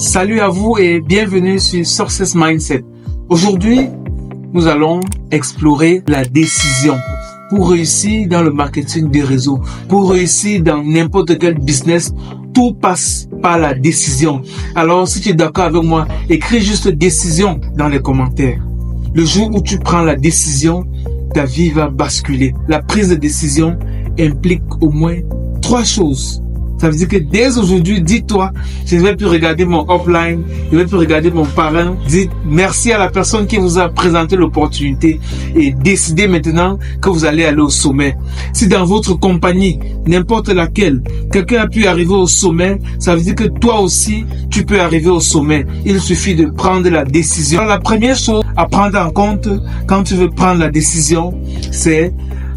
Salut à vous et bienvenue sur Success Mindset. Aujourd'hui, nous allons explorer la décision. Pour réussir dans le marketing des réseaux, pour réussir dans n'importe quel business, tout passe par la décision. Alors, si tu es d'accord avec moi, écris juste décision dans les commentaires. Le jour où tu prends la décision, ta vie va basculer. La prise de décision implique au moins 3 choses. Ça veut dire que dès aujourd'hui, dis-toi, je ne vais plus regarder mon upline, je ne vais plus regarder mon parrain. Dites merci à la personne qui vous a présenté l'opportunité et décidez maintenant que vous allez aller au sommet. Si dans votre compagnie, n'importe laquelle, quelqu'un a pu arriver au sommet, ça veut dire que toi aussi, tu peux arriver au sommet. Il suffit de prendre la décision. Alors, la première chose à prendre en compte quand tu veux prendre la décision, c'est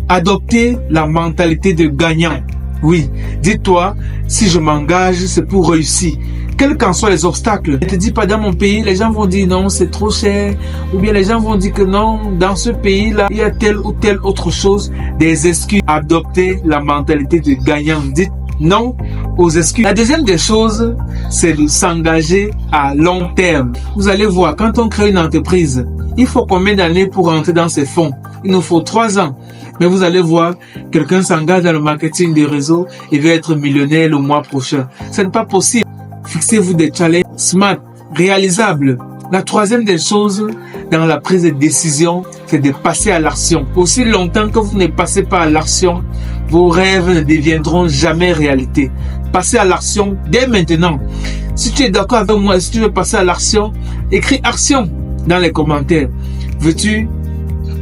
adopter la mentalité de gagnant. Oui, dis-toi, si je m'engage, c'est pour réussir. Quels qu'en soient les obstacles. Ne te dis pas dans mon pays, les gens vont dire non, c'est trop cher. Ou bien les gens vont dire que non, dans ce pays-là, il y a telle ou telle autre chose. Des excuses. Adopter la mentalité de gagnant. Dites non aux excuses. La deuxième des choses, c'est de s'engager à long terme. Vous allez voir, quand on crée une entreprise, il faut combien d'années pour rentrer dans ses fonds? Il nous faut 3 ans. Mais vous allez voir, quelqu'un s'engage dans le marketing des réseaux et veut être millionnaire le mois prochain. Ce n'est pas possible. Fixez-vous des challenges smart, réalisables. La troisième des choses dans la prise de décision, c'est de passer à l'action. Aussi longtemps que vous ne passez pas à l'action, vos rêves ne deviendront jamais réalité. Passez à l'action dès maintenant. Si tu es d'accord avec moi, si tu veux passer à l'action, écris action dans les commentaires. Veux-tu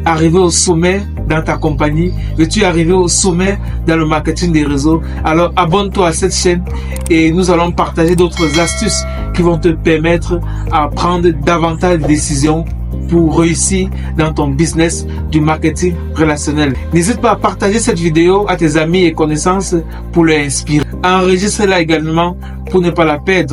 arriver au sommet dans ta compagnie? Veux-tu arriver au sommet dans le marketing des réseaux? Alors abonne-toi à cette chaîne et nous allons partager d'autres astuces qui vont te permettre à prendre davantage de décisions pour réussir dans ton business du marketing relationnel. N'hésite pas à partager cette vidéo à tes amis et connaissances pour les inspirer. Enregistre-la également pour ne pas la perdre.